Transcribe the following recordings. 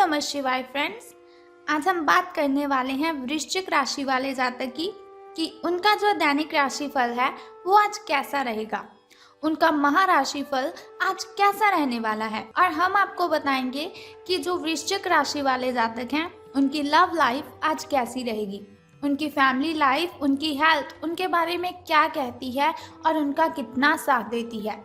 नमः शिवाय फ्रेंड्स। आज हम बात करने वाले हैं वृश्चिक राशि वाले जातक की कि उनका जो दैनिक राशिफल है वो आज कैसा रहेगा, उनका महाराशिफल आज कैसा रहने वाला है। और हम आपको बताएंगे कि जो वृश्चिक राशि वाले जातक हैं उनकी लव लाइफ आज कैसी रहेगी, उनकी फैमिली लाइफ, उनकी हेल्थ उनके बारे में क्या कहती है और उनका कितना साथ देती है,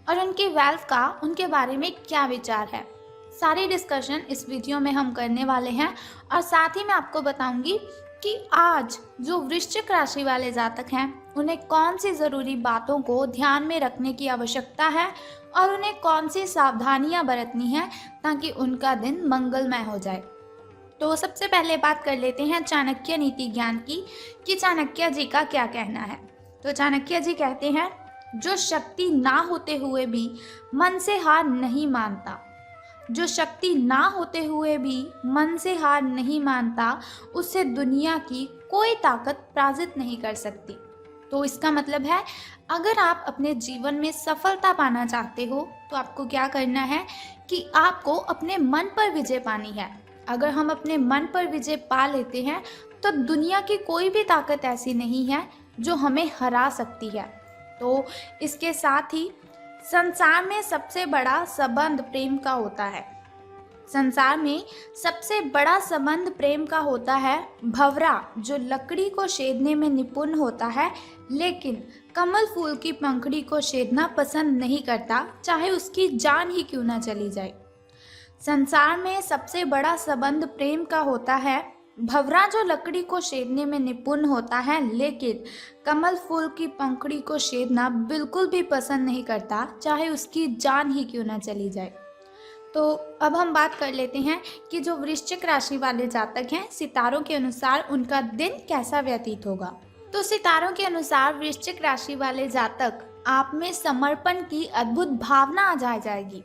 और उनकी वेल्थ का उनके बारे में क्या विचार है। सारी डिस्कशन इस वीडियो में हम करने वाले हैं। और साथ ही मैं आपको बताऊंगी कि आज जो वृश्चिक राशि वाले जातक हैं उन्हें कौन सी ज़रूरी बातों को ध्यान में रखने की आवश्यकता है और उन्हें कौन सी सावधानियां बरतनी है ताकि उनका दिन मंगलमय हो जाए। तो सबसे पहले बात कर लेते हैं चाणक्य नीति ज्ञान की कि चाणक्य जी का क्या कहना है। तो चाणक्य जी कहते हैं, जो शक्ति ना होते हुए भी मन से हार नहीं मानता, जो शक्ति ना होते हुए भी मन से हार नहीं मानता, उससे दुनिया की कोई ताकत पराजित नहीं कर सकती। तो इसका मतलब है, अगर आप अपने जीवन में सफलता पाना चाहते हो तो आपको क्या करना है कि आपको अपने मन पर विजय पानी है। अगर हम अपने मन पर विजय पा लेते हैं तो दुनिया की कोई भी ताकत ऐसी नहीं है जो हमें हरा सकती है। तो इसके साथ ही संसार में सबसे बड़ा संबंध प्रेम का होता है। संसार में सबसे बड़ा संबंध प्रेम का होता है। भंवरा जो लकड़ी को छेदने में निपुण होता है लेकिन कमल फूल की पंखुड़ी को छेदना पसंद नहीं करता, चाहे उसकी जान ही क्यों ना चली जाए। संसार में सबसे बड़ा संबंध प्रेम का होता है। भंवरा जो लकड़ी को छेदने में निपुण होता है लेकिन कमल फूल की पंखुड़ी को छेदना बिल्कुल भी पसंद नहीं करता, चाहे उसकी जान ही क्यों ना चली जाए। तो अब हम बात कर लेते हैं कि जो वृश्चिक राशि वाले जातक हैं, सितारों के अनुसार उनका दिन कैसा व्यतीत होगा। तो सितारों के अनुसार वृश्चिक राशि वाले जातक, आप में समर्पण की अद्भुत भावना आ जाएगी।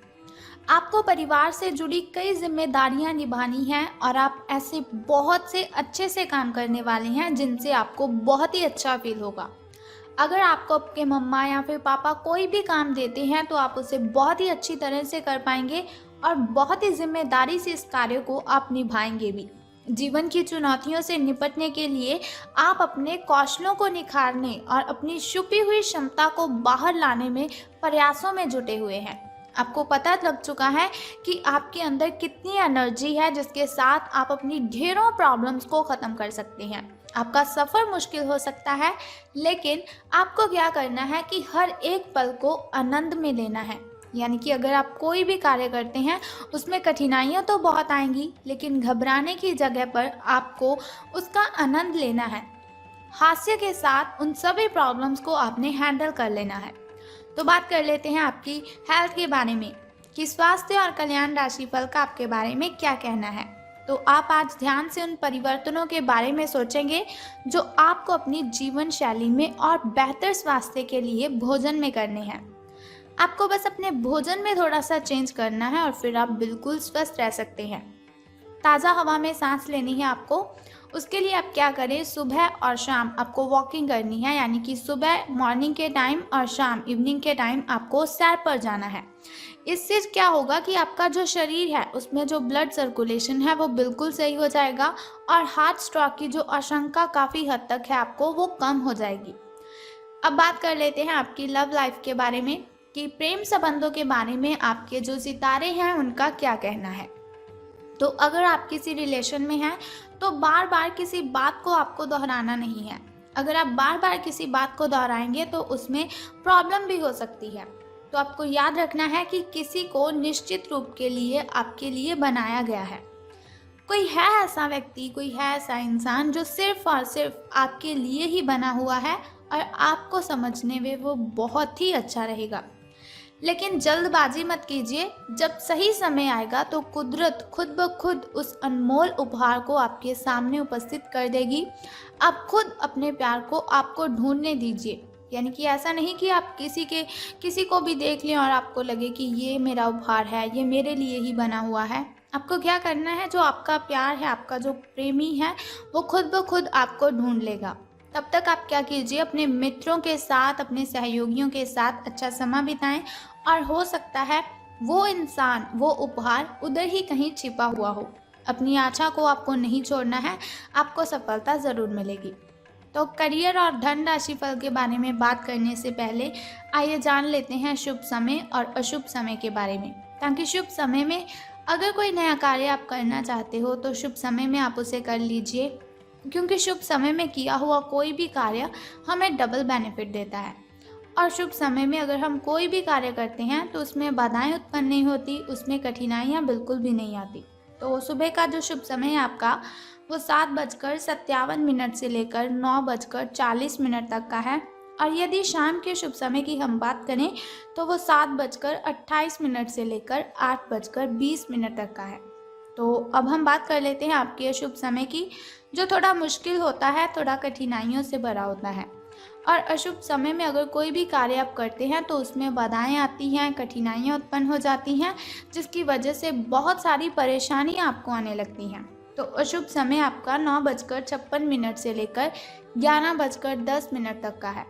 आपको परिवार से जुड़ी कई जिम्मेदारियां निभानी हैं और आप ऐसे बहुत से अच्छे से काम करने वाले हैं जिनसे आपको बहुत ही अच्छा फील होगा। अगर आपको आपके मम्मा या फिर पापा कोई भी काम देते हैं तो आप उसे बहुत ही अच्छी तरह से कर पाएंगे और बहुत ही जिम्मेदारी से इस कार्य को आप निभाएंगे भी। जीवन की चुनौतियों से निपटने के लिए आप अपने कौशलों को निखारने और अपनी छुपी हुई क्षमता को बाहर लाने में प्रयासों में जुटे हुए हैं। आपको पता लग चुका है कि आपके अंदर कितनी एनर्जी है जिसके साथ आप अपनी ढेरों प्रॉब्लम्स को ख़त्म कर सकते हैं। आपका सफ़र मुश्किल हो सकता है लेकिन आपको क्या करना है कि हर एक पल को आनंद में लेना है। यानी कि अगर आप कोई भी कार्य करते हैं उसमें कठिनाइयाँ तो बहुत आएंगी लेकिन घबराने की जगह पर आपको उसका आनंद लेना है। हास्य के साथ उन सभी प्रॉब्लम्स को आपने हैंडल कर लेना है। तो बात कर लेते हैं आपकी हेल्थ के बारे में कि स्वास्थ्य और कल्याण राशिफल का आपके बारे में क्या कहना है। तो आप आज ध्यान से उन परिवर्तनों के बारे में सोचेंगे जो आपको अपनी जीवन शैली में और बेहतर स्वास्थ्य के लिए भोजन में करने हैं। आपको बस अपने भोजन में थोड़ा सा चेंज करना है और फिर आप बिल्कुल स्वस्थ रह सकते हैं। ताज़ा हवा में सांस लेनी है आपको। उसके लिए आप क्या करें, सुबह और शाम आपको वॉकिंग करनी है। यानी कि सुबह मॉर्निंग के टाइम और शाम इवनिंग के टाइम आपको सैर पर जाना है। इससे क्या होगा कि आपका जो शरीर है उसमें जो ब्लड सर्कुलेशन है वो बिल्कुल सही हो जाएगा और हार्ट स्ट्रोक की जो आशंका काफ़ी हद तक है आपको वो कम हो जाएगी। अब बात कर लेते हैं आपकी लव लाइफ के बारे में कि प्रेम संबंधों के बारे में आपके जो सितारे हैं उनका क्या कहना है। तो अगर आप किसी रिलेशन में हैं तो बार बार किसी बात को आपको दोहराना नहीं है। अगर आप बार बार किसी बात को दोहराएंगे तो उसमें प्रॉब्लम भी हो सकती है। तो आपको याद रखना है कि किसी को निश्चित रूप के लिए आपके लिए बनाया गया है। कोई है ऐसा व्यक्ति, कोई है ऐसा इंसान जो सिर्फ और सिर्फ आपके लिए ही बना हुआ है और आपको समझने में वो बहुत ही अच्छा रहेगा। लेकिन जल्दबाजी मत कीजिए। जब सही समय आएगा तो कुदरत खुद ब खुद उस अनमोल उपहार को आपके सामने उपस्थित कर देगी। आप खुद अपने प्यार को आपको ढूंढने दीजिए। यानी कि ऐसा नहीं कि आप किसी को भी देख लें और आपको लगे कि ये मेरा उपहार है, ये मेरे लिए ही बना हुआ है। आपको क्या करना है, जो आपका प्यार है, आपका जो प्रेमी है वो खुद ब खुद आपको ढूंढ लेगा। तब तक आप क्या कीजिए, अपने मित्रों के साथ, अपने सहयोगियों के साथ अच्छा समय बिताएं और हो सकता है वो इंसान, वो उपहार उधर ही कहीं छिपा हुआ हो। अपनी आशा को आपको नहीं छोड़ना है, आपको सफलता ज़रूर मिलेगी। तो करियर और धन राशि फल के बारे में बात करने से पहले आइए जान लेते हैं शुभ समय और अशुभ समय के बारे में, ताकि शुभ समय में अगर कोई नया कार्य आप करना चाहते हो तो शुभ समय में आप उसे कर लीजिए, क्योंकि शुभ समय में किया हुआ कोई भी कार्य हमें डबल बेनिफिट देता है। और शुभ समय में अगर हम कोई भी कार्य करते हैं तो उसमें बाधाएं उत्पन्न नहीं होती, उसमें कठिनाइयाँ बिल्कुल भी नहीं आती। तो सुबह का जो शुभ समय है आपका वो 7:57 से लेकर 9:40 तक का है। और यदि शाम के शुभ समय की हम बात करें तो वो 7:28 से लेकर 8:20 तक का है। तो अब हम बात कर लेते हैं आपके शुभ समय की, जो थोड़ा मुश्किल होता है, थोड़ा कठिनाइयों से भरा होता है। और अशुभ समय में अगर कोई भी कार्य आप करते हैं तो उसमें बाधाएं आती हैं, कठिनाइयाँ उत्पन्न हो जाती हैं, जिसकी वजह से बहुत सारी परेशानियाँ आपको आने लगती हैं। तो अशुभ समय आपका 9:56 से लेकर 11:10 तक का है।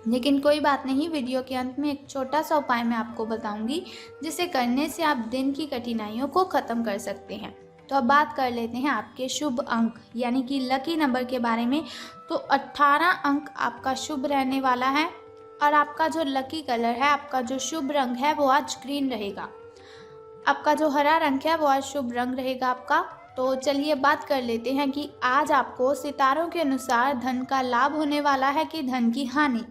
लेकिन कोई बात नहीं, वीडियो के अंत में एक छोटा सा उपाय मैं आपको बताऊंगी, जिसे करने से आप दिन की कठिनाइयों को ख़त्म कर सकते हैं। तो अब बात कर लेते हैं आपके शुभ अंक यानी कि लकी नंबर के बारे में। तो 18 अंक आपका शुभ रहने वाला है और आपका जो लकी कलर है, आपका जो शुभ रंग है वो आज ग्रीन रहेगा। आपका जो हरा रंग है वो आज शुभ रंग रहेगा आपका। तो चलिए बात कर लेते हैं कि आज आपको सितारों के अनुसार धन का लाभ होने वाला है कि धन की हानि।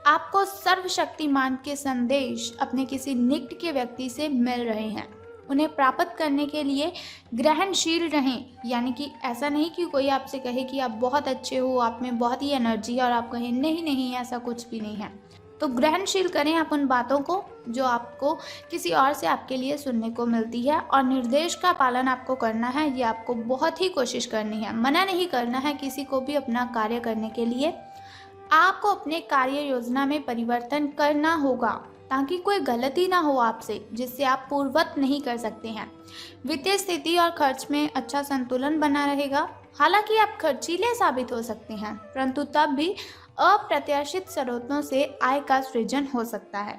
आपको सर्वशक्तिमान के संदेश अपने किसी निकट के व्यक्ति से मिल रहे हैं। उन्हें प्राप्त करने के लिए ग्रहणशील रहें, यानी कि ऐसा नहीं कि कोई आपसे कहे कि आप बहुत अच्छे हो, आप में बहुत ही एनर्जी है और आप कहें नहीं नहीं ऐसा कुछ भी नहीं है। तो ग्रहणशील करें आप उन बातों को जो आपको किसी और से आपके लिए सुनने को मिलती है, और निर्देश का पालन आपको करना है। ये आपको बहुत ही कोशिश करनी है, मना नहीं करना है किसी को भी अपना कार्य करने के लिए। आपको अपने कार्य योजना में परिवर्तन करना होगा ताकि कोई गलती ना हो आपसे, जिससे आप पूर्ववत नहीं कर सकते हैं। वित्तीय स्थिति और खर्च में अच्छा संतुलन बना रहेगा। हालांकि आप खर्चीले साबित हो सकते हैं, परंतु तब भी अप्रत्याशित स्रोतों से आय का सृजन हो सकता है।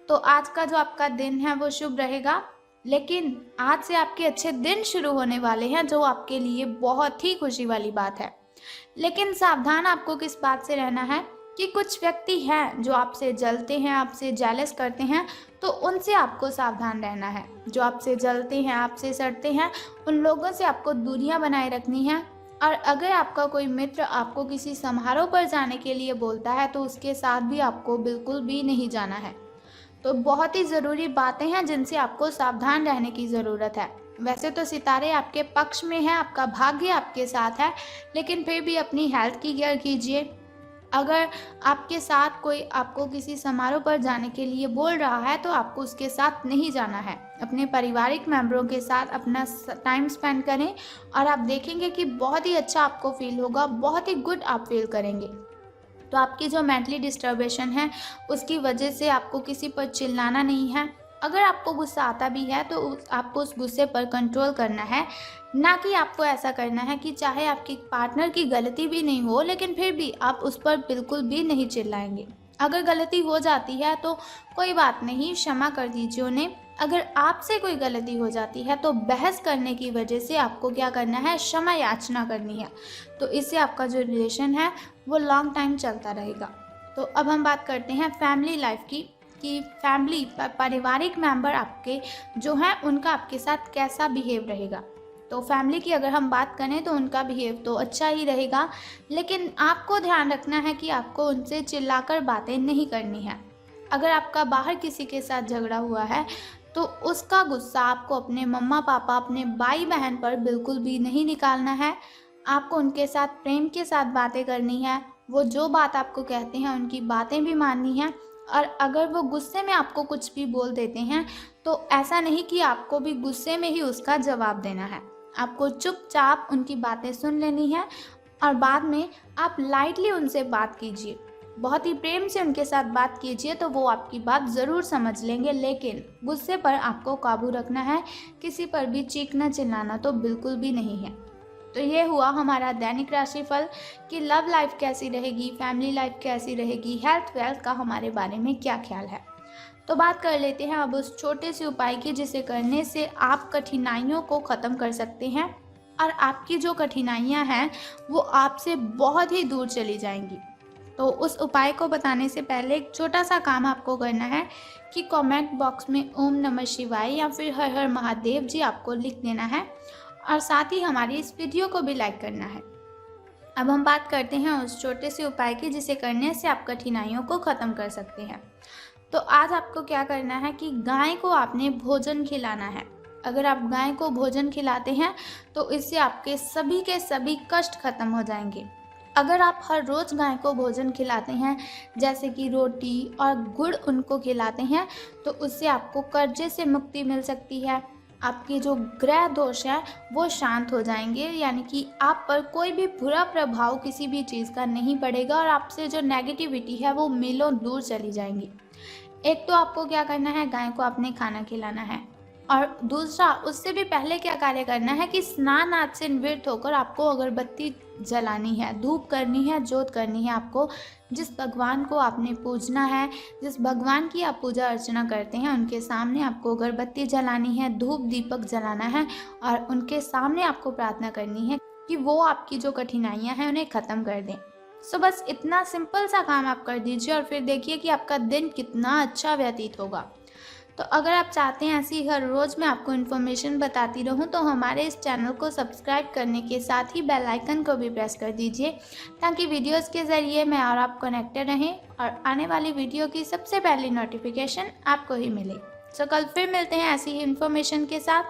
तो आज का जो आपका दिन है वो शुभ रहेगा, लेकिन आज से आपके अच्छे दिन शुरू होने वाले हैं, जो आपके लिए बहुत ही खुशी वाली बात है। लेकिन सावधान आपको किस बात से रहना है कि कुछ व्यक्ति हैं जो आपसे जलते हैं, आपसे जेलस करते हैं, तो उनसे आपको सावधान रहना है। जो आपसे जलते हैं, आपसे सड़ते हैं, उन लोगों से आपको दूरियां बनाए रखनी है। और अगर आपका कोई मित्र आपको किसी समारोह पर जाने के लिए बोलता है तो उसके साथ भी आपको बिल्कुल भी नहीं जाना है। तो बहुत ही ज़रूरी बातें हैं जिनसे आपको सावधान रहने की ज़रूरत है। वैसे तो सितारे आपके पक्ष में हैं, आपका भाग्य आपके साथ है, लेकिन फिर भी अपनी हेल्थ की केयर कीजिए। अगर आपके साथ कोई आपको किसी समारोह पर जाने के लिए बोल रहा है तो आपको उसके साथ नहीं जाना है। अपने पारिवारिक मेंबरों के साथ अपना टाइम स्पेंड करें और आप देखेंगे कि बहुत ही अच्छा आपको फील होगा, बहुत ही गुड आप फील करेंगे। तो आपकी जो मेंटली डिस्टर्बेशन है उसकी वजह से आपको किसी पर चिल्लाना नहीं है। अगर आपको गुस्सा आता भी है तो आपको उस गुस्से पर कंट्रोल करना है, ना कि आपको ऐसा करना है कि चाहे आपकी पार्टनर की गलती भी नहीं हो लेकिन फिर भी आप उस पर बिल्कुल भी नहीं चिल्लाएंगे। अगर गलती हो जाती है तो कोई बात नहीं, क्षमा कर दीजिए उन्हें। अगर आपसे कोई गलती हो जाती है तो बहस करने की वजह से आपको क्या करना है, क्षमा याचना करनी है। तो इससे आपका जो रिलेशन है वो लॉन्ग टाइम चलता रहेगा। तो अब हम बात करते हैं फैमिली लाइफ की, कि फैमिली पारिवारिक मेंबर आपके जो हैं उनका आपके साथ कैसा बिहेव रहेगा। तो फैमिली की अगर हम बात करें तो उनका बिहेव तो अच्छा ही रहेगा, लेकिन आपको ध्यान रखना है कि आपको उनसे चिल्लाकर बातें नहीं करनी है। अगर आपका बाहर किसी के साथ झगड़ा हुआ है तो उसका गुस्सा आपको अपने मम्मा पापा, अपने भाई बहन पर बिल्कुल भी नहीं निकालना है। आपको उनके साथ प्रेम के साथ बातें करनी है। वो जो बात आपको कहते हैं उनकी बातें भी माननी है। और अगर वो गुस्से में आपको कुछ भी बोल देते हैं तो ऐसा नहीं कि आपको भी गुस्से में ही उसका जवाब देना है। आपको चुपचाप उनकी बातें सुन लेनी है और बाद में आप लाइटली उनसे बात कीजिए, बहुत ही प्रेम से उनके साथ बात कीजिए, तो वो आपकी बात ज़रूर समझ लेंगे। लेकिन गुस्से पर आपको काबू रखना है, किसी पर भी चीखना चिल्लाना तो बिल्कुल भी नहीं है। तो ये हुआ हमारा दैनिक राशिफल कि लव लाइफ कैसी रहेगी, फैमिली लाइफ कैसी रहेगी, हेल्थ वेल्थ का हमारे बारे में क्या ख्याल है। तो तो बात कर लेते हैं अब उस छोटे से उपाय की जिसे करने से आप कठिनाइयों को ख़त्म कर सकते हैं और आपकी जो कठिनाइयाँ हैं वो आपसे बहुत ही दूर चली जाएंगी। तो उस उपाय को बताने से पहले एक छोटा सा काम आपको करना है कि कमेंट बॉक्स में ओम नमः शिवाय या फिर हर हर महादेव जी आपको लिख देना है और साथ ही हमारी इस वीडियो को भी लाइक करना है। अब हम बात करते हैं उस छोटे से उपाय की जिसे करने से आप कठिनाइयों को ख़त्म कर सकते हैं। तो आज आपको क्या करना है कि गाय को आपने भोजन खिलाना है। अगर आप गाय को भोजन खिलाते हैं तो इससे आपके सभी के सभी कष्ट खत्म हो जाएंगे। अगर आप हर रोज़ गाय को भोजन खिलाते हैं जैसे कि रोटी और गुड़ उनको खिलाते हैं तो उससे आपको कर्जे से मुक्ति मिल सकती है। आपके जो ग्रह दोष हैं वो शांत हो जाएंगे, यानी कि आप पर कोई भी बुरा प्रभाव किसी भी चीज़ का नहीं पड़ेगा और आपसे जो नेगेटिविटी है वो मीलों दूर चली जाएंगी। एक तो आपको क्या करना है, गाय को आपने खाना खिलाना है और दूसरा उससे भी पहले क्या कार्य करना है कि स्नान आदि से निवृत्त होकर आपको अगरबत्ती जलानी है, धूप करनी है, जोत करनी है। आपको जिस भगवान को आपने पूजना है, जिस भगवान की आप पूजा अर्चना करते हैं उनके सामने आपको अगरबत्ती जलानी है, धूप दीपक जलाना है और उनके सामने आपको प्रार्थना करनी है कि वो आपकी जो कठिनाइयाँ हैं उन्हें ख़त्म कर दें। सो बस इतना सिंपल सा काम आप कर दीजिए और फिर देखिए कि आपका दिन कितना अच्छा व्यतीत होगा। तो अगर आप चाहते हैं ऐसी हर रोज़ मैं आपको इन्फॉर्मेशन बताती रहूं तो हमारे इस चैनल को सब्सक्राइब करने के साथ ही बेल आइकन को भी प्रेस कर दीजिए ताकि वीडियोस के ज़रिए मैं और आप कनेक्टेड रहें और आने वाली वीडियो की सबसे पहली नोटिफिकेशन आपको ही मिले। सो कल फिर मिलते हैं ऐसी ही इन्फॉर्मेशन के साथ।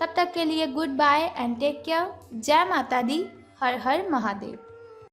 तब तक के लिए goodbye and take care. जय माता दी, हर हर महादेव।